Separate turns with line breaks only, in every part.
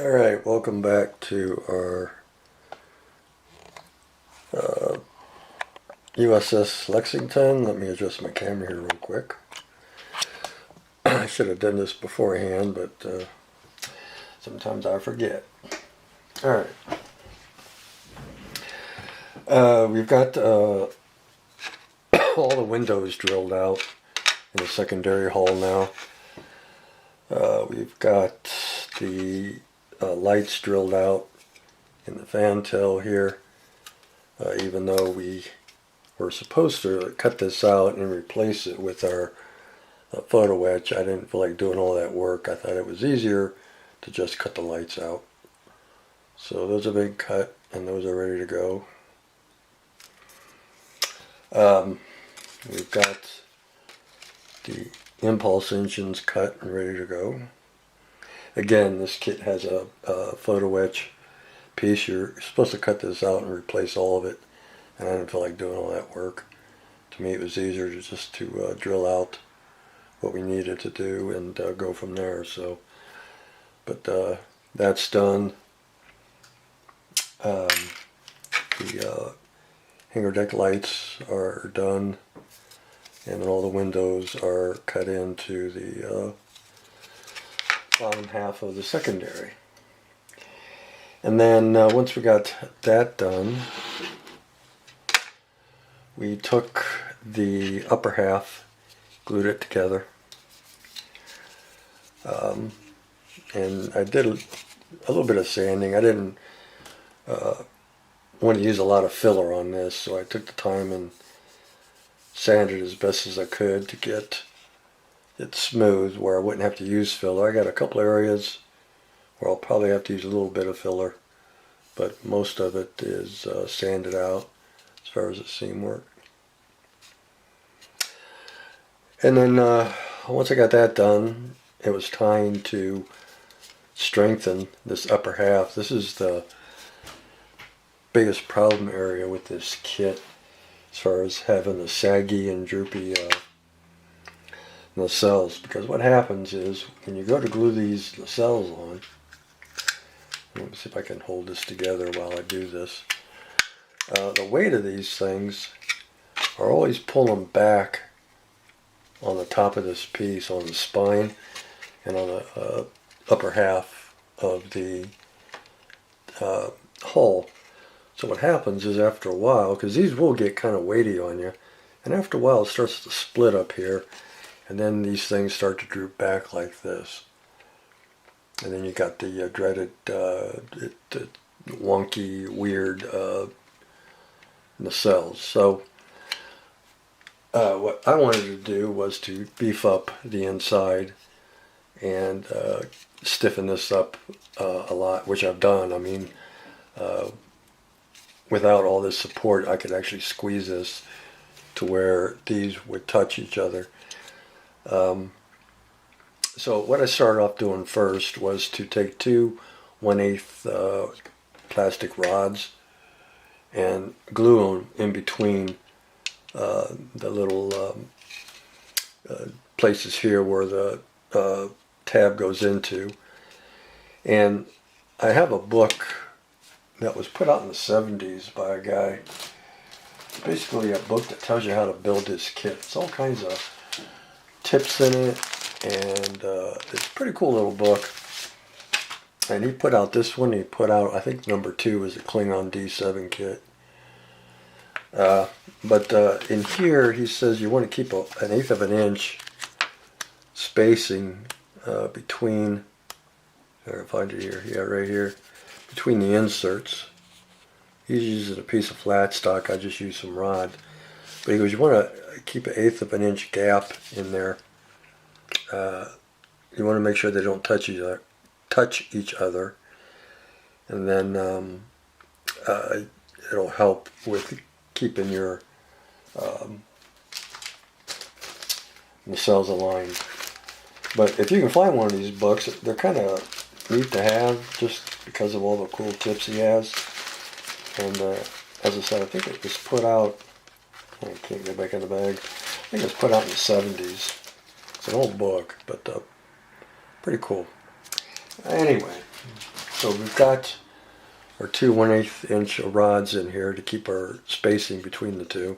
Alright, welcome back to our USS Lexington. Let me adjust my camera here real quick. I should have done this beforehand, but sometimes I forget. Alright. We've got all the windows drilled out in the secondary hull now. We've got the lights drilled out in the fan tail here, even though we were supposed to cut this out and replace it with our photo etch. I didn't feel like doing all that work. I thought it was easier to just cut the lights out. So those are being cut and those are ready to go. We've got the impulse engines cut and ready to go. Again, this kit has a photo etch piece. You're supposed to cut this out and replace all of it, and I didn't feel like doing all that work. To me, it was easier to just to drill out what we needed to do and go from there. So, but that's done. The hangar deck lights are done, and then all the windows are cut into the bottom half of the secondary. And then once we got that done, we took the upper half, glued it together, and I did a little bit of sanding. I didn't want to use a lot of filler on this, so I took the time and sanded as best as I could to get it smooth where I wouldn't have to use filler. I got a couple areas where I'll probably have to use a little bit of filler, but most of it is sanded out as far as the seam work. And then once I got that done, it was time to strengthen this upper half. This is the biggest problem area with this kit, as far as having the saggy and droopy nacelles, because what happens is when you go to glue these nacelles on, let me see if I can hold this together while I do this. The weight of these things are always pulling back on the top of this piece, on the spine, and on the upper half of the hull. So what happens is after a while, because these will get kind of weighty on you, and after a while it starts to split up here, and then these things start to droop back like this. And then you got the dreaded, wonky, weird nacelles. So what I wanted to do was to beef up the inside and stiffen this up a lot, which I've done. I mean, without all this support, I could actually squeeze this to where these would touch each other. So what I started off doing first was to take two 1/8 plastic rods and glue them in between the little places here where the tab goes into. And I have a book that was put out in the 70s by a guy. It's basically a book that tells you how to build this kit. It's all kinds of tips in it, and it's a pretty cool little book. And he put out this one. He put out, I think number 2 is a Klingon D7 kit. But in here he says you want to keep an 1/8 of an inch spacing between, or find it here, yeah, right here, between the inserts. He's using a piece of flat stock. I just used some rod. But he goes, you want to keep an 1/8 of an inch gap in there. You want to make sure they don't touch each other, and then it'll help with keeping your nacelles aligned. But if you can find one of these books, they're kind of neat to have just because of all the cool tips he has. And as I said, I think it was put out, I can't get back in the bag, I think it was put out in the 70s. It's an old book, but pretty cool. Anyway, So we've got our two 1/8 inch rods in here to keep our spacing between the two,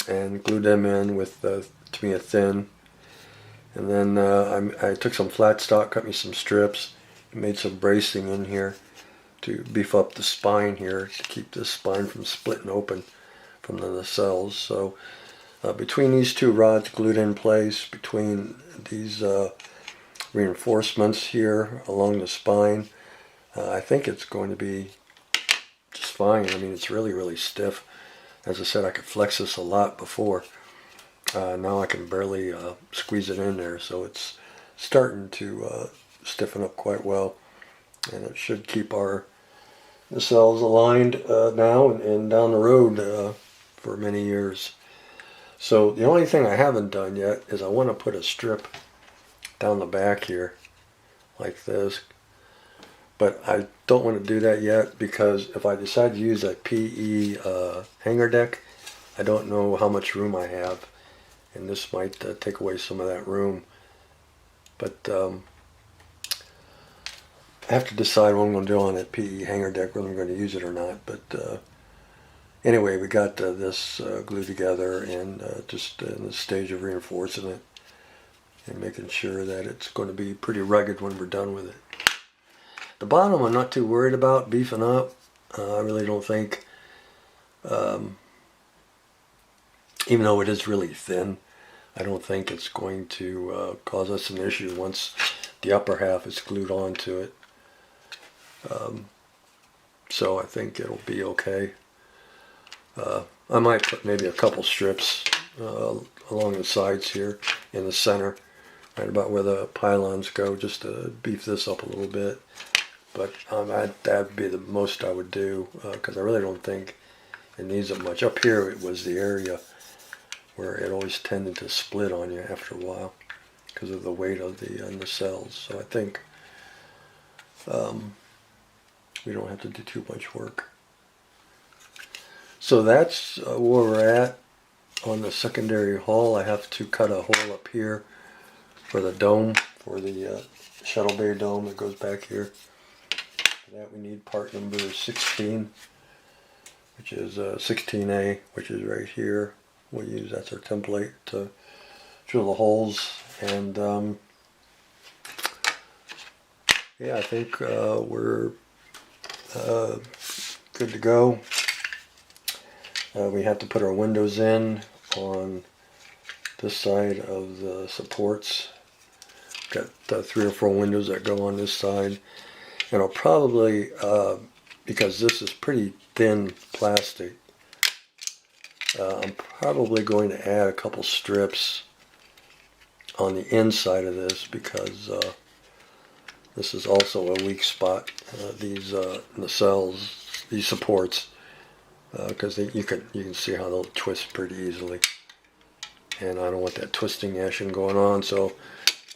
and glued them in with to me a thin. And then I took some flat stock, cut me some strips, and made some bracing in here to beef up the spine here to keep this spine from splitting open from the nacelles. So between these two rods glued in place, between these reinforcements here along the spine, I think it's going to be just fine. I mean, it's really, really stiff. As I said, I could flex this a lot before. Now I can barely squeeze it in there, so it's starting to stiffen up quite well, and it should keep our nacelles aligned now and down the road for many years. So the only thing I haven't done yet is I want to put a strip down the back here like this, but I don't want to do that yet because if I decide to use that PE hanger deck, I don't know how much room I have, and this might take away some of that room. But I have to decide what I'm going to do on that PE hanger deck, whether I'm going to use it or not. But anyway, we got this glued together and just in the stage of reinforcing it and making sure that it's going to be pretty rugged when we're done with it. The bottom I'm not too worried about beefing up. I really don't think, even though it is really thin, I don't think it's going to cause us an issue once the upper half is glued onto it. So I think it'll be okay. I might put maybe a couple strips along the sides here in the center, right about where the pylons go, just to beef this up a little bit. But that'd be the most I would do, because I really don't think it needs it much. Up here it was the area where it always tended to split on you after a while because of the weight of the nacelles. So I think we don't have to do too much work. So that's where we're at on the secondary hull. I have to cut a hole up here for the dome, for the shuttle bay dome that goes back here. For that we need part number 16, which is 16A, which is right here. We'll use, that's our template to drill the holes. And yeah, I think we're good to go. We have to put our windows in on this side of the supports. Got 3 or 4 windows that go on this side. And I'll probably, because this is pretty thin plastic, I'm probably going to add a couple strips on the inside of this because this is also a weak spot. These nacelles, these supports, because you can see how they'll twist pretty easily, and I don't want that twisting action going on. So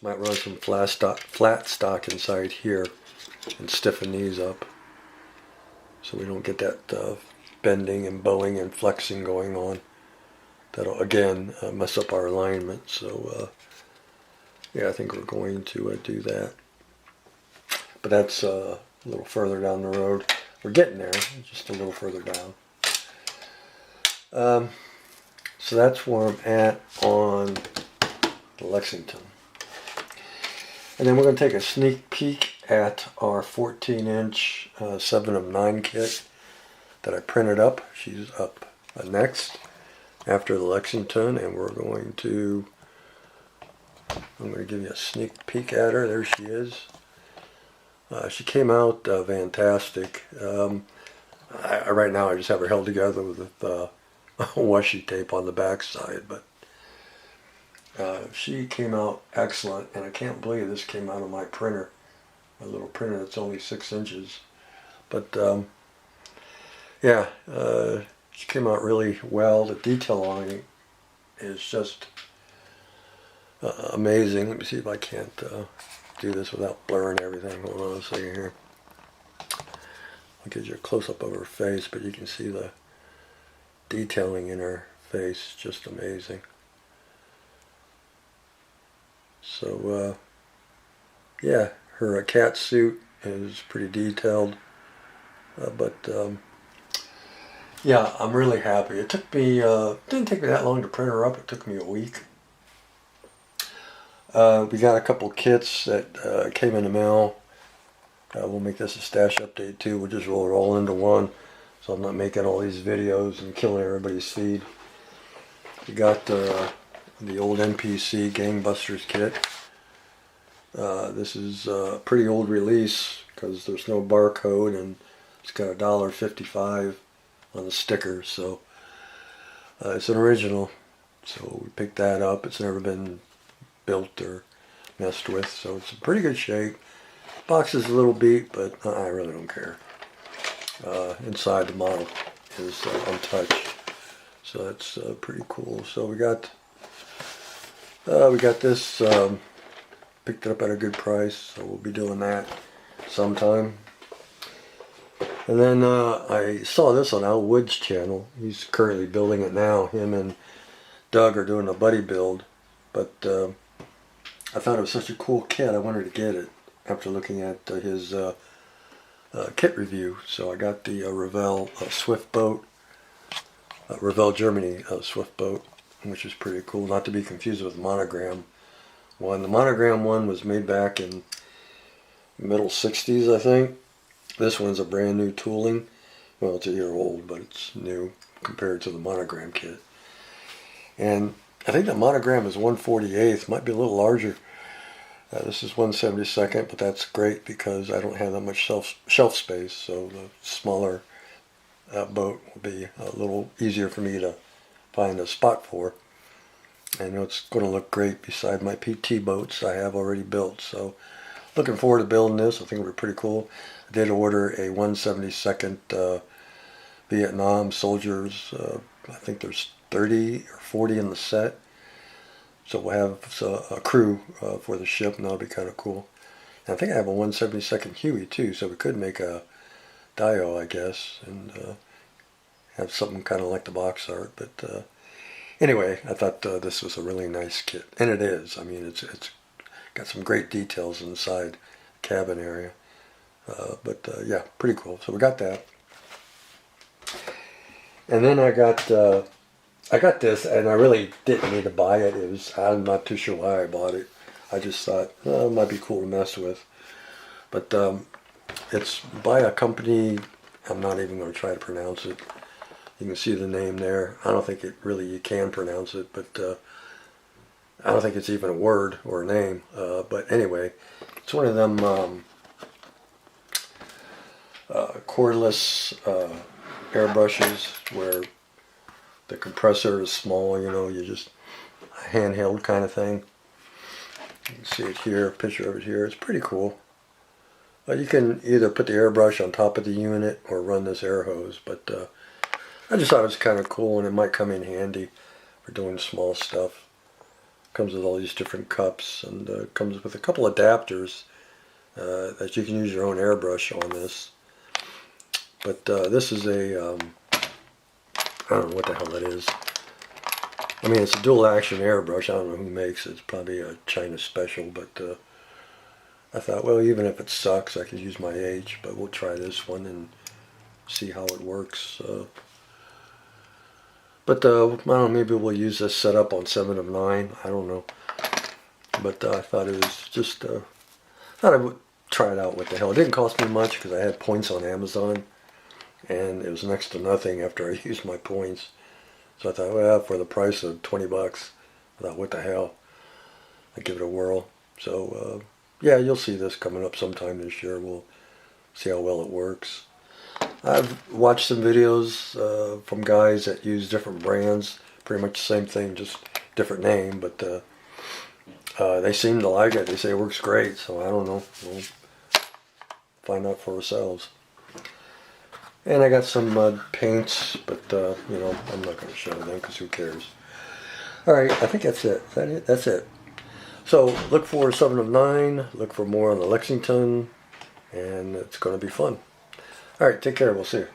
might run some flat stock inside here and stiffen these up so we don't get that bending and bowing and flexing going on. That'll again mess up our alignment. So yeah, I think we're going to do that, but that's a little further down the road. We're getting there, just a little further down. So that's where I'm at on the Lexington. And then we're going to take a sneak peek at our 14-inch 7 of 9 kit that I printed up. She's up next after the Lexington, and I'm going to give you a sneak peek at her. There she is. She came out fantastic. Right now I just have her held together with washi tape on the back side, but she came out excellent, and I can't believe this came out of my printer, my little printer that's only 6 inches. But yeah, she came out really well. The detail on it is just amazing. Let me see if I can't do this without blurring everything. Hold on a second here. I'll get you a close-up of her face, but you can see the detailing in her face, just amazing. So yeah, her cat suit is pretty detailed. Yeah, I'm really happy. It took me, didn't take me that long to print her up. It took me a week. We got a couple kits that came in the mail. We'll make this a stash update too. We'll just roll it all into one, so I'm not making all these videos and killing everybody's feed. We got the old NPC Gangbusters kit. This is a pretty old release because there's no barcode, and it's got $1.55 on the sticker, so it's an original. So we picked that up. It's never been built or messed with, so it's in pretty good shape. Box is a little beat, but I really don't care. Inside the model is untouched, so that's pretty cool. So we got this. Picked it up at a good price, so we'll be doing that sometime. And then I saw this on Al Wood's channel. He's currently building it now. Him and Doug are doing a buddy build, but I thought it was such a cool kit. I wanted to get it after looking at his kit review. So I got the Revel Swift boat, Revel Germany Swift boat, which is pretty cool. Not to be confused with the Monogram one. The Monogram one was made back in middle 60s, I think. This one's a brand new tooling. Well, it's a year old, but it's new compared to the Monogram kit. And I think the Monogram is 1/48, might be a little larger. This is 1/72, but that's great because I don't have that much shelf space, so the smaller boat will be a little easier for me to find a spot for. And it's going to look great beside my PT boats I have already built. So looking forward to building this. I think it'll be pretty cool. I did order a 1/72 Vietnam soldiers. I think there's 30 or 40 in the set. So we'll have a crew for the ship, and that'll be kind of cool. And I think I have a 1/72 Huey too, so we could make a Dio, I guess, and have something kind of like the box art. But anyway, I thought this was a really nice kit, and it is. I mean, it's got some great details inside the cabin area. Yeah, pretty cool. So we got that. And then I got this, and I really didn't need to buy it. I'm not too sure why I bought it. I just thought, it might be cool to mess with. But it's by a company, I'm not even going to try to pronounce it. You can see the name there. I don't think you can pronounce it, but I don't think it's even a word or a name. But anyway, it's one of them cordless airbrushes where the compressor is small, you just a handheld kind of thing. You can see it here, a picture of it here. It's pretty cool. You can either put the airbrush on top of the unit or run this air hose, but I just thought it was kind of cool, and it might come in handy for doing small stuff. Comes with all these different cups, and comes with a couple adapters that you can use your own airbrush on this. But this is a I don't know what the hell that is. I mean, it's a dual action airbrush. I don't know who makes it. It's probably a China special, but I thought, well, even if it sucks, I could use my H, but we'll try this one and see how it works. But I don't know, maybe we'll use this setup on 7 of 9. I don't know. But I thought it was just, thought I would try it out. What the hell. It didn't cost me much because I had points on Amazon. And it was next to nothing after I used my points. So I thought, well, for the price of 20 bucks, I thought, what the hell? I'd give it a whirl. So, yeah, you'll see this coming up sometime this year. We'll see how well it works. I've watched some videos from guys that use different brands. Pretty much the same thing, just different name. But they seem to like it. They say it works great. So I don't know. We'll find out for ourselves. And I got some mud paints, but I'm not going to show them because who cares. Alright, I think that's it. Is that it? That's it. So look for 7 of 9. Look for more on the Lexington. And it's going to be fun. Alright, take care. We'll see you.